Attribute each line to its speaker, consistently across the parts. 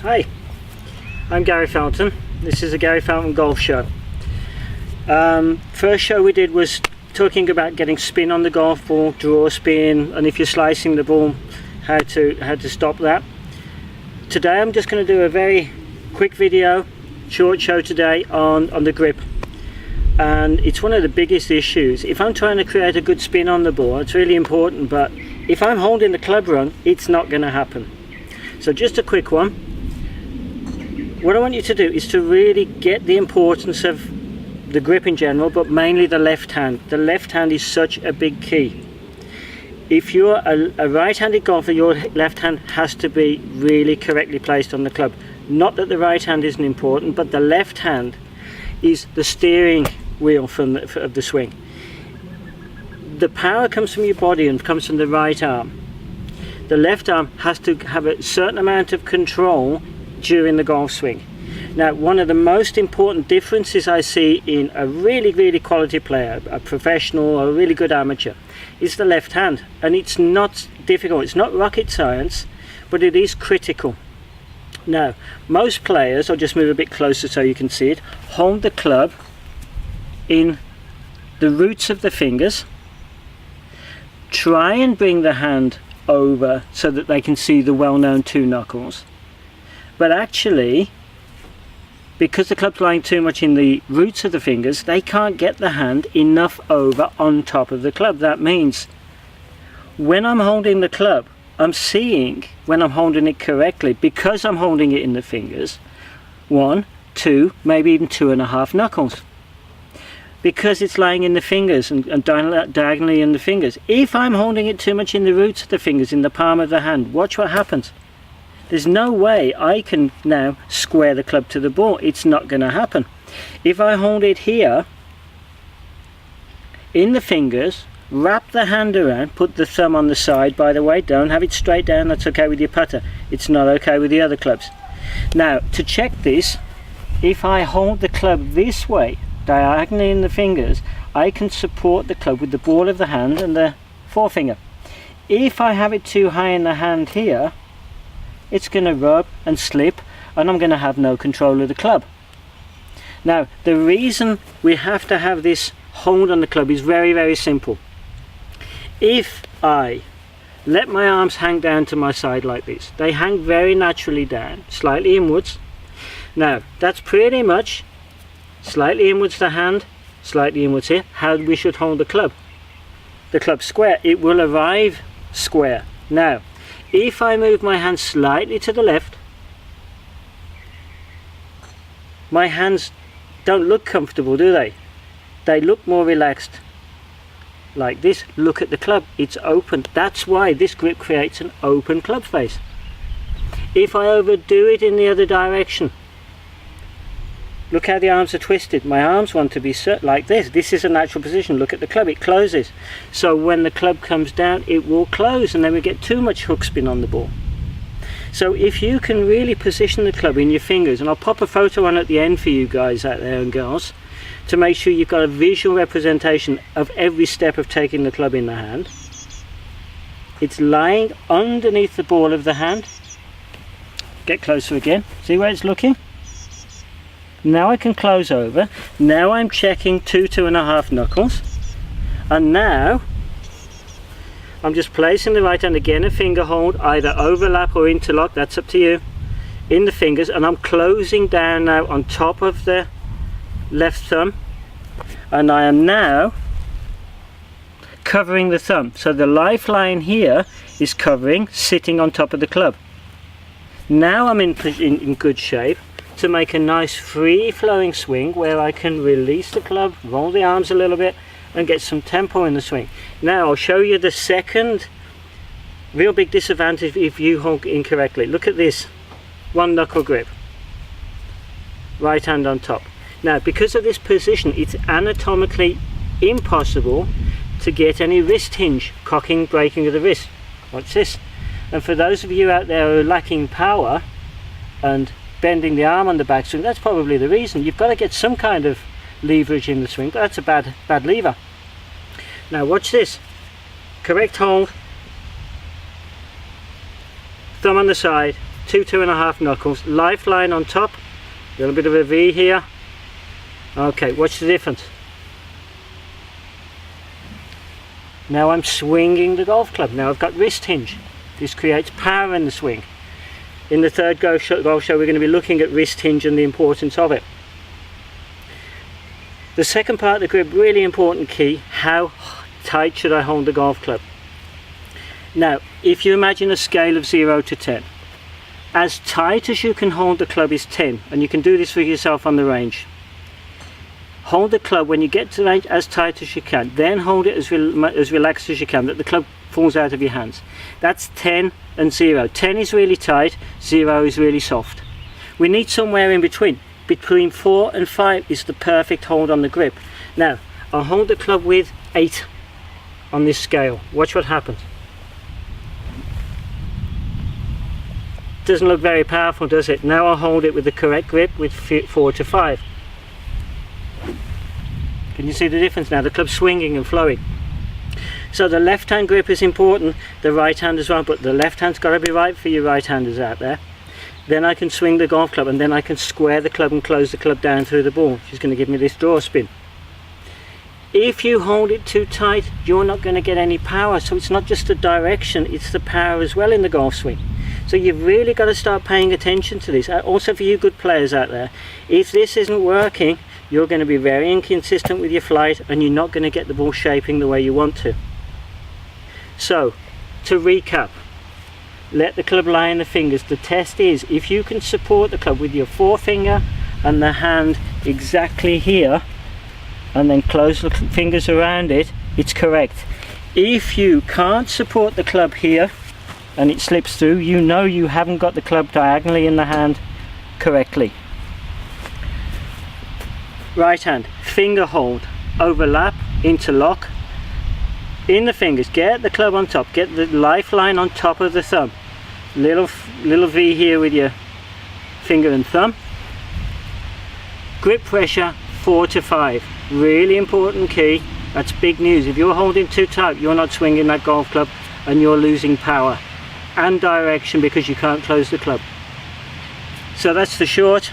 Speaker 1: Hi, I'm Gary Felton. This is a Gary Felton Golf Show. First show we did was talking about getting spin on the golf ball, draw spin, and if you're slicing the ball, how to stop that. Today I'm just going to do a very quick video, short show today on the grip. And it's one of the biggest issues. If I'm trying to create a good spin on the ball, it's really important, but if I'm holding the club wrong, it's not going to happen. So just a quick one. What I want you to do is to really get the importance of the grip in general, but mainly the left hand. The left hand is such a big key. If you're a right-handed golfer, your left hand has to be really correctly placed on the club. Not that the right hand isn't important, but the left hand is the steering wheel of the swing. The power comes from your body and comes from the right arm. The left arm has to have a certain amount of control during the golf swing. Now, one of the most important differences I see in a really quality player, a professional or a really good amateur, is the left hand. And it's not difficult, it's not rocket science, but it is critical. Now, most players, I'll just move a bit closer so you can see it, hold the club in the roots of the fingers, try and bring the hand over so that they can see the well-known two knuckles. But actually, because the club's lying too much in the roots of the fingers, they can't get the hand enough over on top of the club. That means when I'm holding the club, I'm seeing when I'm holding it correctly, because I'm holding it in the fingers, 1, 2, maybe even 2.5 knuckles. Because it's lying in the fingers and diagonally in the fingers. If I'm holding it too much in the roots of the fingers, in the palm of the hand, watch what happens. There's no way I can now square the club to the ball. It's not going to happen. If I hold it here, in the fingers, wrap the hand around, put the thumb on the side, by the way, don't have it straight down, that's okay with your putter. It's not okay with the other clubs. Now, to check this, if I hold the club this way, diagonally in the fingers, I can support the club with the ball of the hand and the forefinger. If I have it too high in the hand here, it's going to rub and slip and I'm going to have no control of the club. Now, the reason we have to have this hold on the club is very simple. If I let my arms hang down to my side like this, they hang very naturally down, slightly inwards. Now, that's pretty much slightly inwards the hand, slightly inwards here, how we should hold the club. The club square, it will arrive square. Now, if I move my hand slightly to the left, my hands don't look comfortable, do they? They look more relaxed. Like this, look at the club, it's open. That's why this grip creates an open club face. If I overdo it in the other direction, look how the arms are twisted. My arms want to be like this. This is a natural position. Look at the club, it closes. So when the club comes down, it will close and then we get too much hook spin on the ball. So if you can really position the club in your fingers, and I'll pop a photo on at the end for you guys out there and girls, to make sure you've got a visual representation of every step of taking the club in the hand. It's lying underneath the ball of the hand. Get closer again. See where it's looking? Now I can close over. Now I'm checking 2.5 knuckles. And now I'm just placing the right hand again, a finger hold, either overlap or interlock, that's up to you, in the fingers, and I'm closing down now on top of the left thumb, and I am now covering the thumb. So the lifeline here is covering, sitting on top of the club. Now I'm in good shape to make a nice free-flowing swing where I can release the club, roll the arms a little bit and get some tempo in the swing. Now I'll show you the second real big disadvantage if you hold incorrectly. Look at this, one knuckle grip, right hand on top. Now, because of this position, it's anatomically impossible to get any wrist hinge, cocking, breaking of the wrist. Watch this. And for those of you out there who are lacking power and bending the arm on the backswing, that's probably the reason. You've got to get some kind of leverage in the swing, but that's a bad lever. Now watch this. Correct hold, thumb on the side, 2.5 knuckles, lifeline on top, a little bit of a V here. Okay, what's the difference? Now I'm swinging the golf club. Now I've got wrist hinge. This creates power in the swing. In the third golf show we're going to be looking at wrist hinge and the importance of it. The second part of the grip, really important key, how tight should I hold the golf club? Now, if you imagine a scale of 0 to 10, as tight as you can hold the club is 10, and you can do this for yourself on the range. Hold the club when you get to the range as tight as you can, then hold it as relaxed as you can, that the club falls out of your hands. That's 10 and 0. 10 is really tight, 0 is really soft. We need somewhere in between. Between 4 and 5 is the perfect hold on the grip. Now, I'll hold the club with 8 on this scale. Watch what happens. Doesn't look very powerful, does it? Now I'll hold it with the correct grip with 4 to 5. Can you see the difference now? The club's swinging and flowing. So the left hand grip is important, the right hand as well, but the left hand's got to be right for you right handers out there. Then I can swing the golf club, and then I can square the club and close the club down through the ball. She's going to give me this draw spin. If you hold it too tight, you're not going to get any power. So it's not just the direction, it's the power as well in the golf swing. So you've really got to start paying attention to this. Also for you good players out there, if this isn't working, you're going to be very inconsistent with your flight, and you're not going to get the ball shaping the way you want to. So, to recap, let the club lie in the fingers. The test is if you can support the club with your forefinger and the hand exactly here, and then close the fingers around it, it's correct. If you can't support the club here and it slips through, you know you haven't got the club diagonally in the hand correctly. Right hand, finger hold, overlap, interlock. In the fingers, get the club on top, get the lifeline on top of the thumb. Little V here with your finger and thumb. Grip pressure 4 to 5. Really important key. That's big news. If you're holding too tight, you're not swinging that golf club and you're losing power and direction because you can't close the club. So that's the short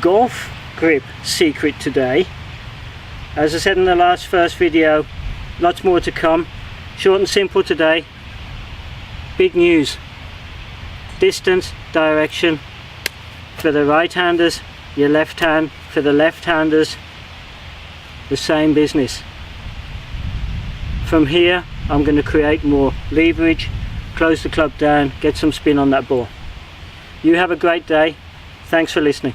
Speaker 1: golf grip secret today. As I said in the first video, lots more to come. Short and simple today. Big news. Distance, direction for the right-handers, your left hand for the left-handers, the same business. From here I'm going to create more leverage, close the club down, get some spin on that ball. You have a great day. Thanks for listening.